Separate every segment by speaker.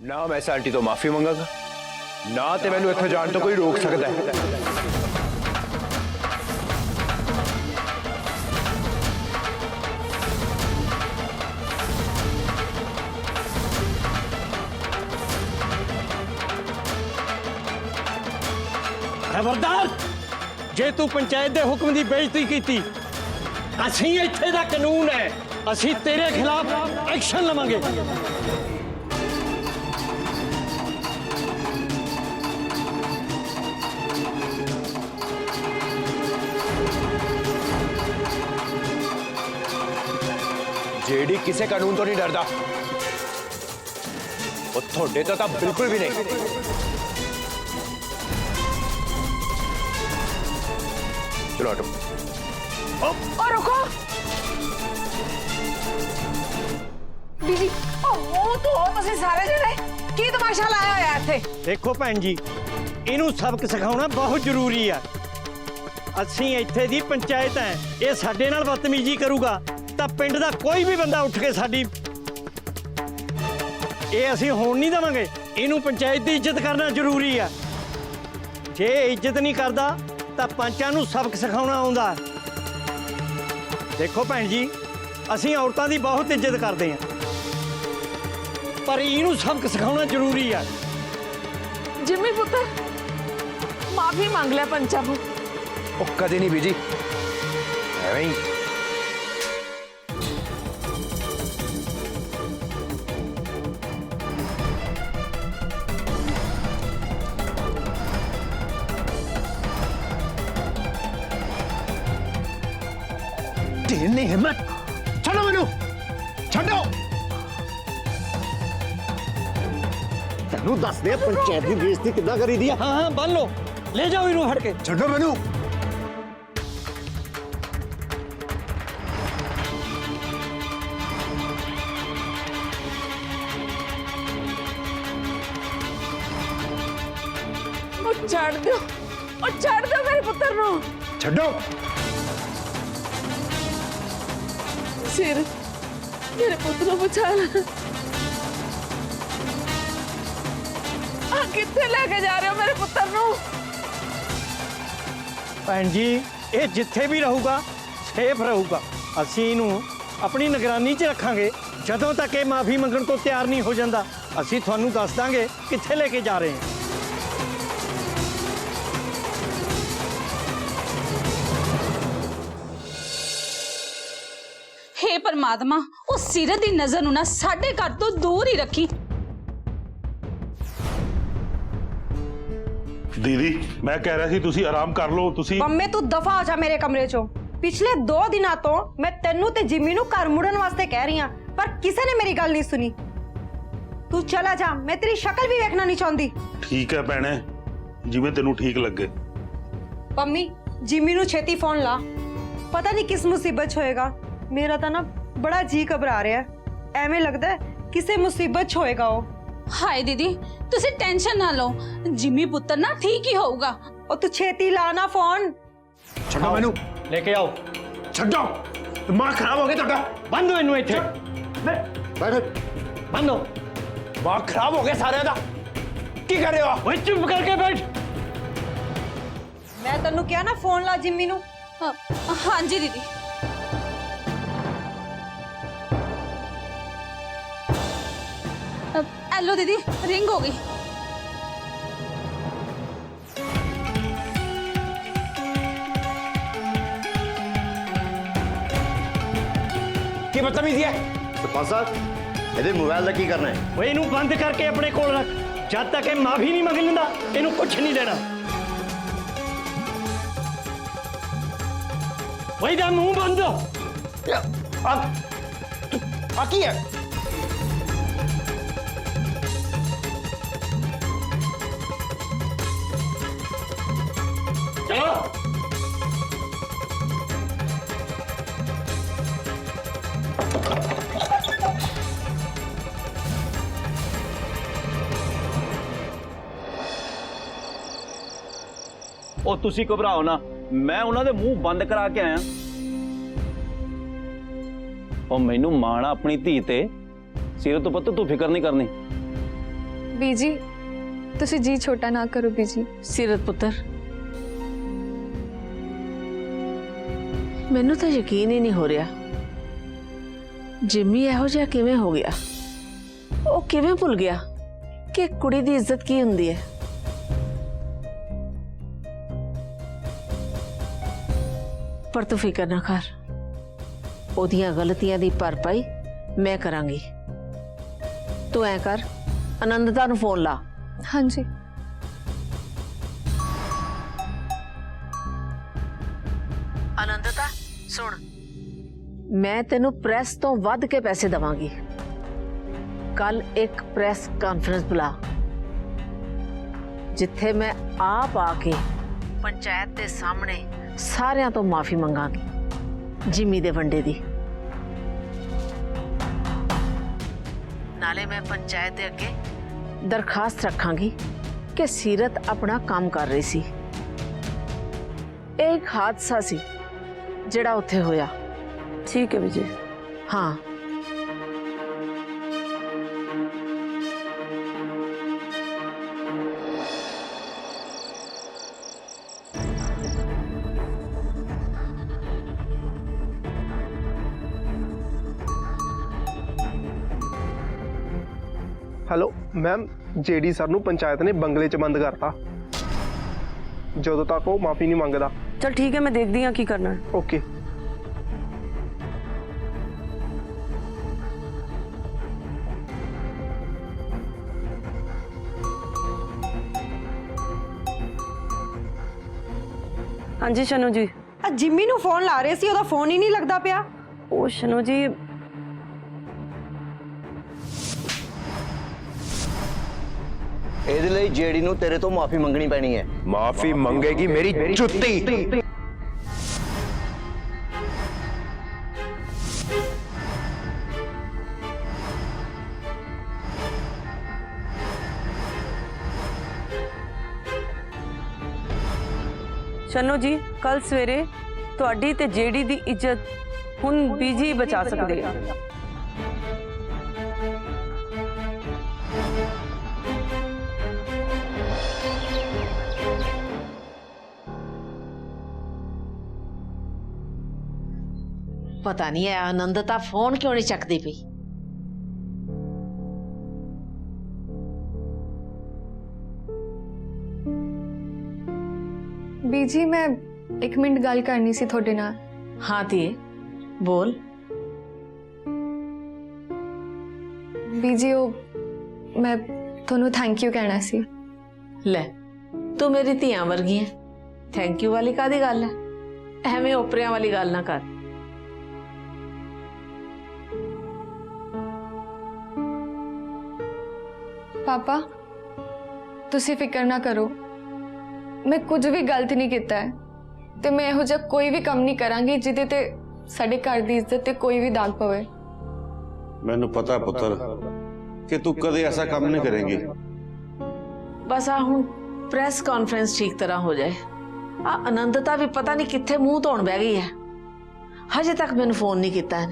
Speaker 1: ना मैं इस आंटी तो माफी मंगागा ना तो मैनू इत्थों जाण तो कोई रोक सकता है।
Speaker 2: खबरदार जे तू पंचायत दे हुक्म की बेइज्जती की, असीं इत्थे दा कानून है, असीं तेरे खिलाफ एक्शन लवांगे।
Speaker 1: जेडी किसी कानून तो नहीं डरता, और थोड़े तो तब बिल्कुल भी नहीं। चलो हटो।
Speaker 3: और रुको दीदी, वो तो तुसीं सारे जने की तमाशा लाया होया इत्थे?
Speaker 2: देखो भैन जी, इनू सबक सिखाना बहुत जरूरी है। असीं इत्थे दी पंचायत है, ये साडे नाल बदतमीजी करूगा तो पिंड दा कोई भी बंदा उठ के साडी ये असीं होण नहीं देवांगे। इनू पंचायत दी इज्जत करना जरूरी है। जे इज्जत नहीं करदा तो पंचां नू सबक सिखाना आउंदा। देखो भैन जी, असीं औरतां दी बहुत इज्जत करते हैं, पर इनू सबक सिखाना जरूरी है।
Speaker 3: जिम्मी पुत्र माफी मांग लिया पंचा को।
Speaker 1: ओ कदे नहीं बीजी, एवें ही। तेरी हिम्मत, छोड़ो मैनू, छोड़ो।
Speaker 4: तेनू दस दे पंचायत की बेइज्जती किद्दां करी दी।
Speaker 2: हाँ हाँ बन लो, ले जाओ इनू हट के।
Speaker 4: छोड़ो मैनू।
Speaker 3: छाड़ दो मेरे पुत्र नू।
Speaker 1: छोड़ो।
Speaker 3: सिर मेरे पुत्र को बचा ला। कित्थे लेके जा रहे हो मेरे पुत्र नू?
Speaker 2: भैन जी, ये जिथे भी रहूगा सेफ रहूगा। असीं इनू अपनी निगरानी च रखांगे। जदों तक ये माफी मंगण को तैयार नहीं हो जाता, असीं तुहानू दस दांगे कित्थे लेके जा रहे हैं।
Speaker 5: हे परमात्मा, उस सीरत दी नजर नू ना साडे घर तो दूर ही रखी।
Speaker 6: दीदी मैं कह रहा सी तुसी आराम कर लो। तुसी
Speaker 7: मम्मी तू दफा हो जा मेरे कमरे चो। पिछले 2 दिनों तो मैं तेनू ते जिम्मी नू घर मुड़न वास्ते कह रही हां, पर किसी ने मेरी गल नहीं सुनी। तू चला जा, मैं तेरी शक्ल भी देखना नहीं चाहती।
Speaker 6: ठीक है भैणे, जिवें तेनू ठीक लगे।
Speaker 7: मम्मी जिम्मी नू छेती फोन ला, पता नहीं किस मुसीबत च होएगा। मेरा तो ना बड़ा जी घबरा रहा है, एवें लगता है किसी मुसीबत च होएगा वो।
Speaker 5: हाय दीदी, तुसी टेंशन ना लो, जिम्मी पुत्र ना ठीक ही होगा।
Speaker 7: और तू छेती ला ना फोन।
Speaker 1: छोड़ो मैनू,
Speaker 2: लेके आओ।
Speaker 1: छोड़ो। दिमाग खराब हो गया तेरा।
Speaker 2: बंद हो इनू इत्थे, बंद हो।
Speaker 1: दिमाग खराब हो गया सारे दा। की कर रहे हो?
Speaker 2: ओए चुप करके बैठ।
Speaker 7: मैं तेनू क्या ना फोन ला जिम्मी नू।
Speaker 5: हाँ जी दीदी। हेलो दीदी, रिंग हो गई।
Speaker 1: की बदतमीजी है?
Speaker 4: सरपंच साहब, ਇਹਦੇ मोबाइल का की करना है?
Speaker 2: ओए इनू बंद करके अपने कोल रख। जब तक ये माफी नहीं मंग लेंदा, इनू कुछ नहीं देना। ओए दा मुंह बंद।
Speaker 1: की है?
Speaker 2: चलो।
Speaker 8: ਉਹ ਤੁਸੀਂ ਘਬਰਾਓ ਨਾ, ਮੈਂ ਉਹਨਾਂ ਦੇ ਮੂੰਹ ਬੰਦ ਕਰਾ ਕੇ ਆਇਆ। ਉਹ ਮੈਨੂੰ ਮਾਣ ਆ ਆਪਣੀ ਧੀ ਤੇ। ਸੀਰਤ ਤੋਂ ਪੁੱਤ ਤੂੰ ਫਿਕਰ ਨਹੀਂ ਕਰਨੀ।
Speaker 9: ਬੀਜੀ ਤੁਸੀਂ ਜੀ ਛੋਟਾ ਨਾ ਕਰੋ ਬੀਜੀ।
Speaker 3: ਸੀਰਤ ਪੁੱਤਰ, ਮੈਨੂੰ ਤਾਂ ਯਕੀਨ ਹੀ ਨਹੀਂ ਹੋ ਰਿਹਾ ਜਿੰਮੀ ਇਹੋ ਜਿਹਾ ਕਿਵੇਂ ਹੋ ਗਿਆ। ਉਹ ਕਿਵੇਂ ਭੁੱਲ ਗਿਆ ਕਿ ਕੁੜੀ ਦੀ ਇੱਜ਼ਤ ਕੀ ਹੁੰਦੀ ਹੈ। ਪਰ ਤੂੰ ਫਿਕਰ ਨਾ ਕਰ, ਉਹਦੀਆਂ ਗਲਤੀਆਂ ਦੀ ਭਰਪਾਈ ਮੈਂ ਕਰਾਂਗੀ। ਤੂੰ ਐ ਕਰ, ਆਨੰਦਤਾ ਨੂੰ ਫੋਨ ਲਾ।
Speaker 9: ਹਾਂਜੀ।
Speaker 3: ਆਨੰਦਤਾ ਸੁਣ, ਮੈਂ ਤੈਨੂੰ ਪ੍ਰੈਸ ਤੋਂ ਵੱਧ ਕੇ ਪੈਸੇ ਦਵਾਂਗੀ। ਕੱਲ ਇੱਕ ਪ੍ਰੈਸ ਕਾਨਫਰੰਸ ਬੁਲਾ, ਜਿੱਥੇ ਮੈਂ ਆਪ ਆ ਕੇ ਪੰਚਾਇਤ ਦੇ ਸਾਹਮਣੇ ਸਾਰਿਆਂ ਤੋਂ ਮਾਫੀ ਮੰਗਾਂਗੀ ਜਿੰਮੀ ਦੇ ਵੰਡੇ ਦੀ। ਨਾਲੇ ਮੈਂ ਪੰਚਾਇਤ ਦੇ ਅੱਗੇ ਦਰਖਾਸਤ ਰੱਖਾਂਗੀ ਕਿ ਸੀਰਤ ਆਪਣਾ ਕੰਮ ਕਰ ਰਹੀ ਸੀ। ਇਹ ਇੱਕ ਹਾਦਸਾ ਸੀ ਜਿਹੜਾ ਉੱਥੇ ਹੋਇਆ। ਠੀਕ ਹੈ ਵਿਜੇ। ਹਾਂ,
Speaker 10: हेलो मैम, जेडी सर नूं पंचायत ने बंगले च बंद करता ਜਦੋਂ तक वो माफी नहीं मंगदा।
Speaker 3: चल ठीक है, मैं देखदी हां की करना है।
Speaker 10: ओके।
Speaker 3: हाँ जी शनु जी।
Speaker 7: ਜਿੰਮੀ ਨੂੰ ਫੋਨ ਲਾ ਰਹੇ ਸੀ, ਉਹਦਾ ਫੋਨ ਹੀ ਨਹੀਂ ਲੱਗਦਾ ਪਿਆ।
Speaker 3: ओ शनु जी,
Speaker 4: ਇਹਦੇ ਲਈ ਜੇਡੀ ਨੂੰ ਤੇਰੇ ਤੋਂ ਮਾਫੀ ਮੰਗਣੀ ਪੈਣੀ ਹੈ।
Speaker 1: माफी मंगेगी मेरी जुत्ती।
Speaker 3: शनु जी, कल सवेरे ਤੁਹਾਡੀ ਤੇ ਜੇਡੀ ਦੀ ਇੱਜ਼ਤ ਹੁਣ ਬੀਜੀ ਬਚਾ ਸਕਦੇ ਆ। पता नहीं है आनंदता फोन क्यों नहीं चकती पई।
Speaker 9: ਬੀਜੀ ਮੈਂ 1 ਮਿੰਟ ਗੱਲ ਕਰਨੀ ਸੀ ਤੁਹਾਡੇ ਨਾਲ।
Speaker 3: हाँ धीए बोल।
Speaker 9: ਬੀਜੀ ਉਹ ਮੈਂ ਤੁਹਾਨੂੰ ਥੈਂਕ ਯੂ ਕਹਿਣਾ ਸੀ।
Speaker 3: ले तू मेरी ਧੀਆਂ वर्गी है, थैंक यू वाली कादी गल है? एवें ओपरियां वाली गल ना कर।
Speaker 9: ਪਾਪਾ ਤੁਸੀਂ ਫਿਕਰ ਨਾ ਕਰੋ, ਮੈਂ ਕੁਝ ਵੀ ਗਲਤ ਨਹੀਂ ਕੀਤਾ ਹੈ ਤੇ ਮੈਂ ਇਹੋ ਜਿਹਾ ਕੋਈ ਵੀ ਕੰਮ ਨਹੀਂ ਕਰਾਂਗੀ ਜਿਹਦੇ ਤੇ ਸਾਡੇ ਘਰ ਦੀ ਇੱਜ਼ਤ ਤੇ ਕੋਈ ਵੀ ਦਾਗ ਪਵੇ।
Speaker 11: ਮੈਨੂੰ ਪਤਾ ਪੁੱਤਰ ਕਿ ਤੂੰ ਕਦੇ ਐਸਾ ਕੰਮ ਨਹੀਂ ਕਰੇਂਗੀ।
Speaker 3: बस आ हुण प्रेस कॉन्फ्रेंस ठीक तरह हो जाए। आ आनंदता भी पता नहीं कित्थे मुंह धोण बह गई है, हजे तक मैनू फोन नहीं किया है।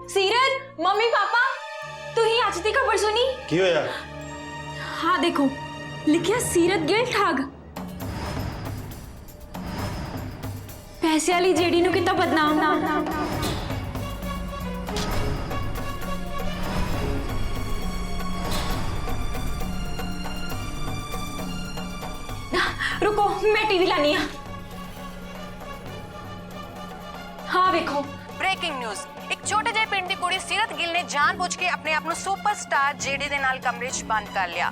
Speaker 5: सीरत, मम्मी पापा तुही अज दी खबर सुनी?
Speaker 11: की होया?
Speaker 5: हाँ देखो लिखिया सीरत गिल ठग। पैसे वाली जेडी नू कितना बदनाम। रुको मैं टीवी लानी है। हाँ देखो
Speaker 7: ब्रेकिंग न्यूज़, एक छोटे ਜਿਹੇ ਪਿੰਡ ਦੀ ਕੁੜੀ ਸੀਰਤ ਗਿੱਲ ਨੇ ਜਾਣਬੁੱਝ ਕੇ ਆਪਣੇ ਆਪ ਨੂੰ ਸੁਪਰਸਟਾਰ ਜੇਡੀ ਦੇ ਨਾਲ ਕਮਰੇ 'ਚ ਬੰਦ ਕਰ ਲਿਆ।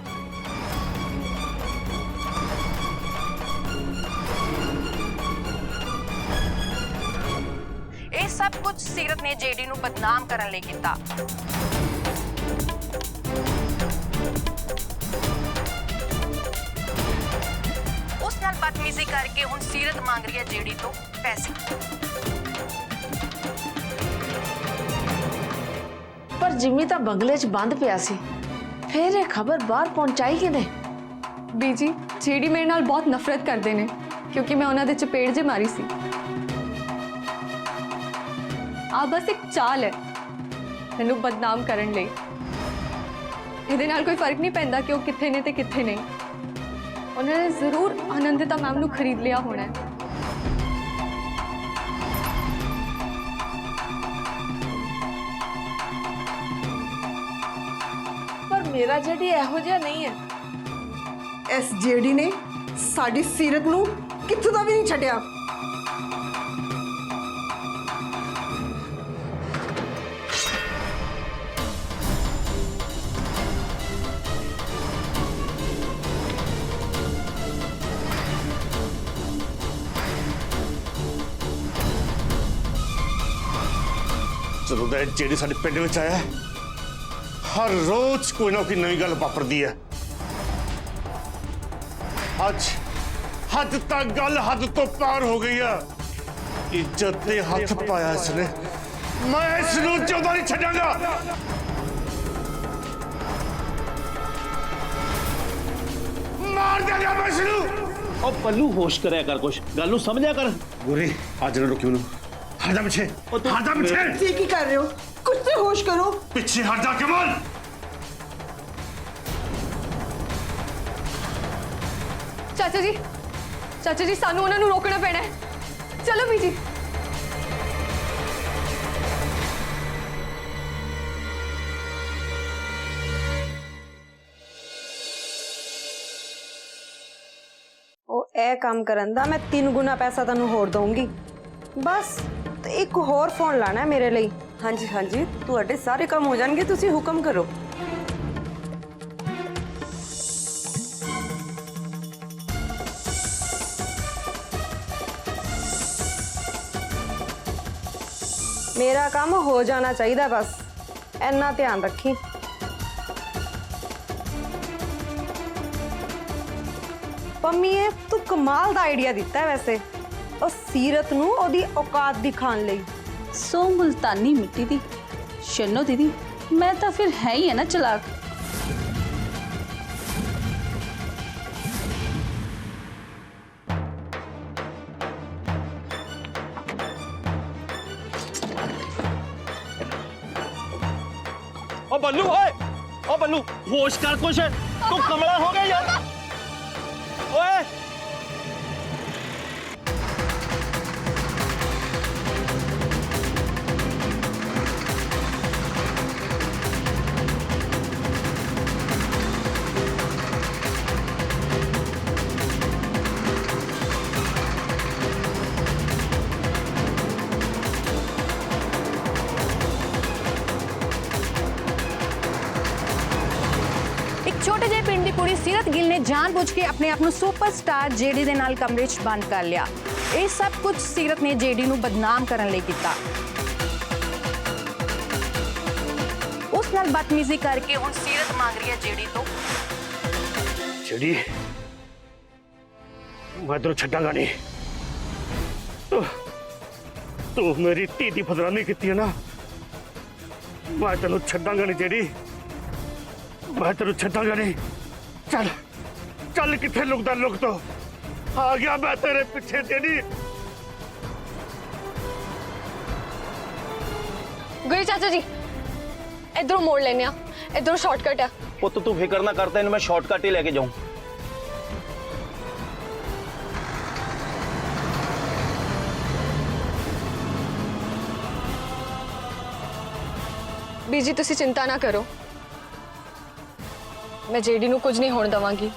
Speaker 7: ਇਹ ਸਭ ਕੁਝ ਸੀਰਤ ਨੇ ਜੇਡੀ ਨੂੰ ਬਦਨਾਮ ਕਰਨ ਲਈ ਕੀਤਾ। ਉਸ ਨਾਲ ਬਦਤਮੀਜ਼ੀ ਕਰਕੇ ਹੁਣ ਸੀਰਤ ਮੰਗ ਰਹੀ ਹੈ ਜੇਡੀ ਤੋਂ ਪੈਸੇ।
Speaker 3: पर जिम्मी तो बंगले च बंद पिया सी, फिर ये खबर बाहर पहुंचाई किने?
Speaker 9: ਬੀਜੀ ਜਿਹੜੀ ਮੇਰੇ ਨਾਲ ਬਹੁਤ ਨਫ਼ਰਤ ਕਰਦੇ ਨੇ ਕਿਉਂਕਿ ਮੈਂ ਉਹਨਾਂ ਦੇ ਚਪੇੜ ਜੇ ਮਾਰੀ ਸੀ। ਆ ਬਸ ਇੱਕ ਚਾਲ ਹੈ ਮੈਨੂੰ ਬਦਨਾਮ ਕਰਨ ਲਈ। ਇਹਦੇ ਨਾਲ ਕੋਈ ਫਰਕ ਨਹੀਂ ਪੈਂਦਾ ਕਿ ਉਹ ਕਿੱਥੇ ਨੇ ਤੇ ਕਿੱਥੇ ਨਹੀਂ। ਉਹਨਾਂ ਨੇ ਜ਼ਰੂਰ ਆਨੰਦਿਤਾ ਮੈਮ ਨੂੰ ਖਰੀਦ ਲਿਆ ਹੋਣਾ ਹੈ।
Speaker 3: ਪਰ ਮੇਰਾ ਜਿਹੜੀ ਇਹੋ ਜਿਹਾ ਨਹੀਂ ਹੈ।
Speaker 7: ਇਸ ਜੇਡੀ ਨੇ ਸਾਡੀ ਸੀਰਤ ਨੂੰ ਕਿੱਥੋਂ ਦਾ ਵੀ ਨਹੀਂ ਛੱਡਿਆ।
Speaker 11: ਜਦੋਂ ਦਾ ਜਿਹੜੀ ਸਾਡੇ ਪਿੰਡ ਵਿੱਚ ਆਇਆ, ਹਰ ਰੋਜ਼ ਕੋਈ ਨਾ ਕੋਈ ਨਵੀਂ ਗੱਲ ਵਾਪਰਦੀ ਹੈ। ਅੱਜ ਤੱਕ ਗੱਲ ਹੱਦ ਤੋਂ ਪਾਰ ਹੋ ਗਈ ਆ। ਇੱਜ਼ਤ ਤੇ ਹੱਥ ਪਾਇਆ ਇਸਨੇ, ਮੈਂ ਇਸ ਨੂੰ ਜਿਉਂਦਾ ਨਹੀਂ ਛੱਡਾਂਗਾ। ਮਾਰ ਦੇਗਾ ਮੈਂ ਇਸ ਨੂੰ।
Speaker 8: ਉਹ ਪੱਲੂ ਹੋਸ਼ ਕਰਿਆ ਕਰ, ਕੁਛ ਗੱਲ ਨੂੰ ਸਮਝਿਆ ਕਰ।
Speaker 11: ਗੋਰੀ ਅੱਜ ਨਾ ਰੁਕੀ ਮੈਨੂੰ, ਹਟ ਜਾ ਪਿੱਛੇ, ਹਟ ਜਾ ਪਿੱਛੇ।
Speaker 7: ਤੁਸੀਂ ਕੀ ਕਰ ਰਹੇ ਹੋ? ਕੁਝ ਤੇ ਹੋਸ਼ ਕਰੋ।
Speaker 11: ਪਿੱਛੇ ਹਟ ਜਾ ਕਮਲ।
Speaker 9: ਚਾਚਾ ਜੀ ਸਾਨੂੰ ਉਹਨਾਂ ਨੂੰ ਰੋਕਣਾ ਪੈਣਾ ਹੈ। ਚਲੋ ਬੀਜੀ।
Speaker 7: ਉਹ ਇਹ ਕੰਮ ਕਰਨ ਦਾ ਮੈਂ 3 ਗੁਣਾ ਪੈਸਾ ਤੁਹਾਨੂੰ ਹੋਰ ਦਊਂਗੀ। ਬਸ ਤੇ ਇੱਕ ਹੋਰ ਫੋਨ ਲਾਣਾ ਹੈ ਮੇਰੇ ਲਈ।
Speaker 12: ਹਾਂਜੀ ਹਾਂਜੀ, ਤੁਹਾਡੇ ਸਾਰੇ ਕੰਮ ਹੋ ਜਾਣਗੇ, ਤੁਸੀਂ ਹੁਕਮ ਕਰੋ।
Speaker 7: ਮੇਰਾ ਕੰਮ ਹੋ ਜਾਣਾ ਚਾਹੀਦਾ, ਬਸ ਇੰਨਾ ਧਿਆਨ ਰੱਖੀ। ਪੰਮੀਏ ਤੂੰ ਕਮਾਲ ਦਾ ਆਈਡੀਆ ਦਿੱਤਾ ਹੈ ਵੈਸੇ, ਉਹ ਸੀਰਤ ਨੂੰ ਉਹਦੀ ਔਕਾਤ ਦਿਖਾਉਣ ਲਈ।
Speaker 5: ਸੋ ਮੁਲਤਾਨੀ ਮਿੱਟੀ ਦੀ ਸ਼ਨੋ ਦੀਦੀ, ਮੈਂ ਤਾਂ ਫਿਰ ਹੈ ਹੀ ਹੈ ਨਾ ਚਲਾਕ।
Speaker 8: ओ बल्लू, ओए ओ बल्लू, होश कर कुछ, तू कमला हो गया यार। ओए
Speaker 13: ਛੋਟੇ ਜਿਹੇ ਪਿੰਡ ਦੀ ਕੁੜੀ ਸੀਰਤ ਗਿੱਲ ਨੇ ਜਾਣਬੁੱਝ ਕੇ ਆਪਣੇ ਆਪ ਨੂੰ ਸੁਪਰਸਟਾਰ ਜੇਡੀ ਦੇ ਨਾਲ ਕਮਰੇ 'ਚ ਬੰਦ ਕਰ ਲਿਆ। ਇਹ ਸਭ ਕੁਝ ਸੀਰਤ ਨੇ ਜੇਡੀ ਨੂੰ ਬਦਨਾਮ ਕਰਨ ਲਈ ਕੀਤਾ। ਉਸ ਨਾਲ ਬਦਤਮੀਜ਼ੀ ਕਰਕੇ ਹੁਣ ਸੀਰਤ ਮੰਗ ਰਹੀ ਹੈ ਜੇਡੀ ਤੋਂ।
Speaker 11: ਜਿਹੜੀ ਮੈਂ ਤੈਨੂੰ ਛੱਡਾਂਗਾ ਨਹੀਂ। ਤੂੰ ਮੇਰੀ ਧੀ ਦੀ ਫਦਰਾਨੀ ਕੀਤੀ ਹੈ ਨਾ, ਮੈਂ ਤੈਨੂੰ ਛੱਡਾਂਗਾ ਨਹੀਂ ਜਿਹੜੀ, मैं तेरू छड्डांगा नहीं। चल चल, किथे लुकदा लुक तो आ गया मैं तेरे पीछे। जेडी
Speaker 9: गई चाचा जी, इधरों मोड़ लेने, इधरों शॉर्टकट है।
Speaker 8: पुत तू फिक्र ना करता, इन्हें मैं शॉर्टकट ही लेके जाऊं।
Speaker 9: बीजी तुसी चिंता ना करो, मैं जेडी नू कुछ नहीं होने दवांगी।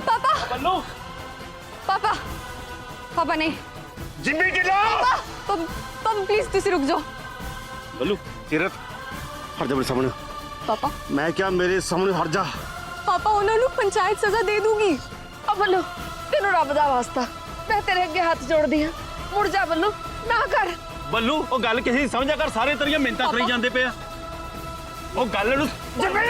Speaker 9: पापा,
Speaker 8: बल्लू,
Speaker 9: पापा, पापा नहीं।
Speaker 11: जिम्मी ढिल्लो,
Speaker 9: पापा प्लीज तुसी रुक जाओ।
Speaker 11: बल्लू सीरत हट जा मेरे सामने।
Speaker 9: पापा
Speaker 11: मैं क्या, मेरे सामने हट जा।
Speaker 9: पापा उन्होंने पंचायत सजा दे दूंगी।
Speaker 3: अब बल्लू तेनू रब दा वास्ता, मैं तेरे अगे हाथ जोड़दी हां, मुड़ जा बल्लू, ना कर।
Speaker 8: बल्लू ओ गल किसी दी समझा कर, सारे तेरियां मिन्नतां करी जांदे पे आ। ओ गल नू जिम्मी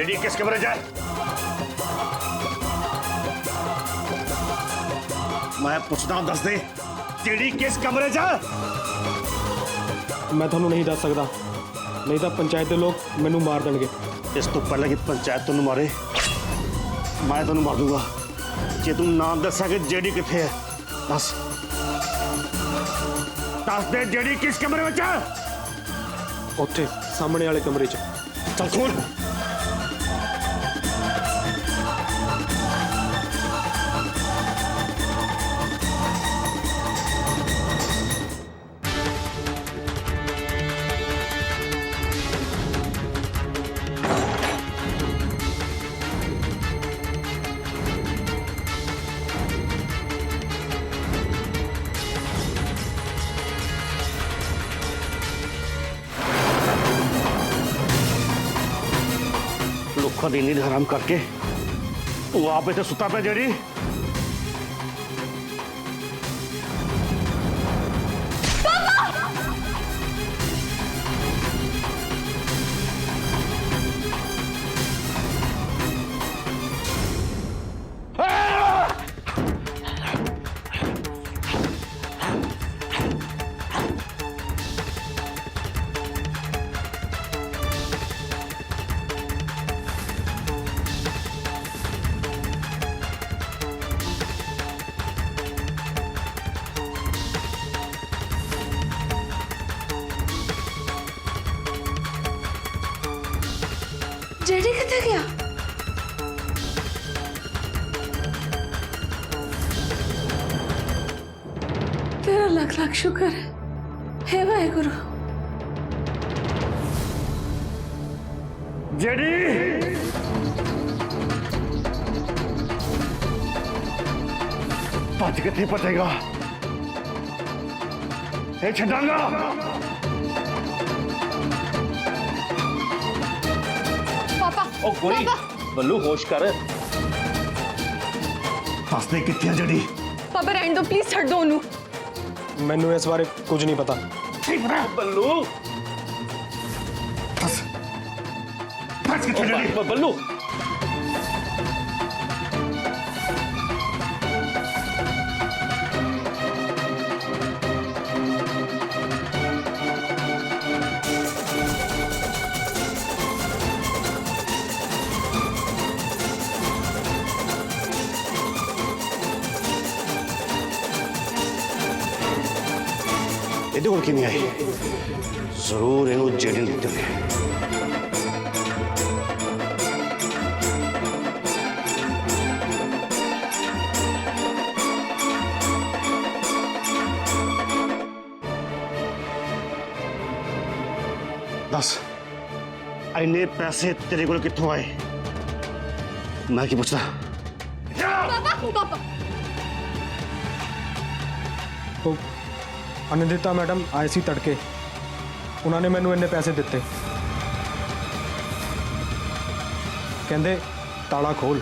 Speaker 11: जेडी किस कमरे च है? मैं पूछना दस दे, जेडी किस कमरे च है?
Speaker 10: ਮੈਂ ਤੁਹਾਨੂੰ ਨਹੀਂ ਦੱਸ ਸਕਦਾ, ਨਹੀਂ ਤਾਂ ਪੰਚਾਇਤ ਦੇ ਲੋਕ ਮੈਨੂੰ ਮਾਰ ਦੇਣਗੇ।
Speaker 11: इस तो पहले कि पंचायत तेन मारे मैं तेन मार दूंगा जे तू नाम दसा कि जेडी किथे है। दस दे जेडी किस कमरे में है?
Speaker 10: ਉੱਥੇ ਸਾਹਮਣੇ ਵਾਲੇ ਕਮਰੇ 'ਚ।
Speaker 11: चल खोल। लोगों की नींद हराम करके तू आप इतने सुता पे जेडी।
Speaker 9: जेडी किथे गया? तेरा लाख लाख शुक्र है, हे वाहेगुरु।
Speaker 11: जेडी भज किथे पटेगा, ये छड़ांगा।
Speaker 8: ओ गोरी बल्लू होश कर।
Speaker 11: दस दे किथे है जेडी?
Speaker 9: पापा रहने दो प्लीज, छड़ दो ओनू।
Speaker 10: ਮੈਨੂੰ ਇਸ ਬਾਰੇ ਕੁਝ ਨਹੀਂ ਪਤਾ।
Speaker 8: बल्लू
Speaker 11: दस भज किथे जेडी?
Speaker 8: बल्लू
Speaker 11: ਇਹਦੇ ਕੋਲ ਕਿਵੇਂ ਆਈ? ਜ਼ਰੂਰ ਇਹਨੂੰ जेडी ने ਦਿੱਤੇ ਨੇ। दस इन्ने पैसे तेरे को कितों आए? मैं की पूछना?
Speaker 9: पापा
Speaker 10: ਉਹ ਅਨੰਦਿਤਾ ਮੈਡਮ ਆਏ ਸੀ ਤੜਕੇ, ਉਹਨਾਂ ਨੇ ਮੈਨੂੰ ਇੰਨੇ ਪੈਸੇ ਦਿੱਤੇ, ਕਹਿੰਦੇ ਤਾਲਾ ਖੋਲ।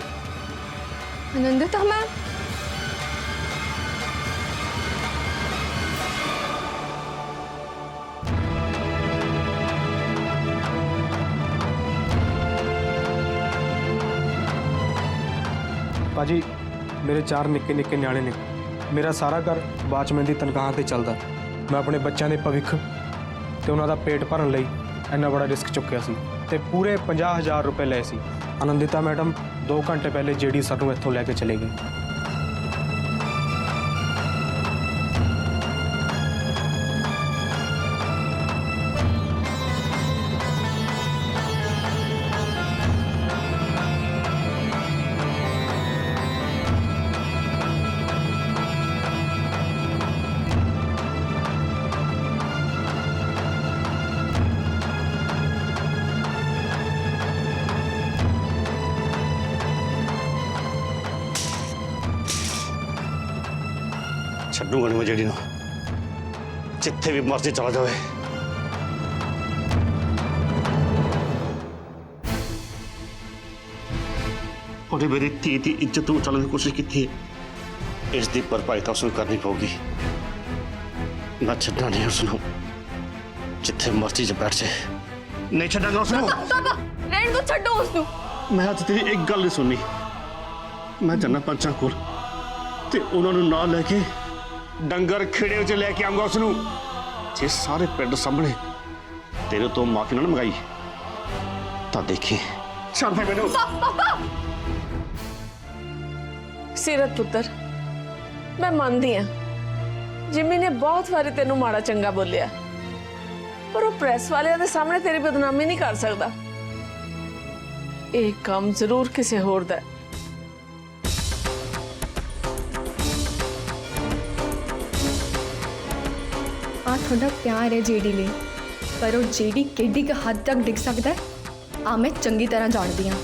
Speaker 9: आनंदिता मैम,
Speaker 10: ਭਾਜੀ ਮੇਰੇ 4 ਨਿੱਕੇ ਨਿੱਕੇ ਨਿਆਣੇ ਨੇ, ਮੇਰਾ ਸਾਰਾ ਘਰ ਵਾਚਮੈਨ ਦੀ ਤਨਖਾਹ ਤੇ ਚੱਲਦਾ। ਮੈਂ ਆਪਣੇ ਬੱਚਿਆਂ ਦੇ ਭਵਿੱਖ ਤੇ ਉਹਨਾਂ ਦਾ ਪੇਟ ਭਰਨ ਲਈ ਇੰਨਾ ਬੜਾ ਰਿਸਕ ਚੁੱਕਿਆ ਸੀ ਤੇ ਪੂਰੇ 50,000 ਰੁਪਏ ਲਏ ਸੀ। ਆਨੰਦਿਤਾ ਮੈਡਮ 2 ਘੰਟੇ ਪਹਿਲੇ जेडी ਸਰ ਨੂੰ ਇੱਥੋਂ ਲੈ ਕੇ ਚਲੇ ਗਏ।
Speaker 11: छड्डूंगा नहीं मैं जेडी ना, जिथे भी मर्जी चला जाए। और मेरी धी की इज्जत उछालने की कोशिश की थी, इसकी भरपाई तो उसने करनी पड़ेगी। मैं छड्डा नहीं उसनों, जिथे मर्जी च बैठ जाए, नहीं छड्डांगा उसनों।
Speaker 9: पापा रहने दो, छड्डो उसनों।
Speaker 11: ਮੈਂ ਅੱਜ ਤੇਰੀ ਇੱਕ ਗੱਲ ਨਹੀਂ ਸੁਣਨੀ। ਮੈਂ ਜਾਣਾ ਪੰਚਾਂ ਕੋਲ ਤੇ ਉਹਨਾਂ ਨੂੰ ਨਾਲ ਲੈ ਕੇ ਡੰਗਰ ਖੇੜੇ ਵਿੱਚ ਲੈ ਕੇ ਆਉਂਗਾ ਉਸ ਨੂੰ। ਜੇ ਸਾਰੇ ਪਿੰਡ ਸਾਹਮਣੇ ਤੇਰੇ ਤੋਂ ਮਾਫੀ ਨਾ ਮੰਗਾਈ ਤਾਂ ਦੇਖੀ। ਛੱਡ ਦੇ ਮੈਨੂੰ।
Speaker 3: ਸੀਰਤ ਪੁੱਤਰ, ਮੈਂ ਮੰਨਦੀ ਹਾਂ ਜਿਮੀ ਨੇ ਬਹੁਤ ਵਾਰੀ ਤੈਨੂੰ ਮਾੜਾ ਚੰਗਾ ਬੋਲਿਆ, ਪਰ ਉਹ ਪ੍ਰੈਸ ਵਾਲਿਆਂ ਦੇ ਸਾਹਮਣੇ ਤੇਰੀ ਬਦਨਾਮੀ ਨਹੀਂ ਕਰ ਸਕਦਾ। ਇਹ ਕੰਮ ਜ਼ਰੂਰ ਕਿਸੇ ਹੋਰ ਦਾ ਹੈ।
Speaker 9: ਆ ਤੁਹਾਡਾ ਪਿਆਰ ਹੈ ਜੇਡੀ ਲਈ, ਪਰ ਉਹ ਜੇਡੀ ਕਿੱਡੀ ਕੁ ਹੱਦ ਤੱਕ ਡਿੱਗ ਸਕਦਾ ਹੈ ਆ ਮੈਂ ਚੰਗੀ ਤਰ੍ਹਾਂ ਜਾਣਦੀ ਹਾਂ।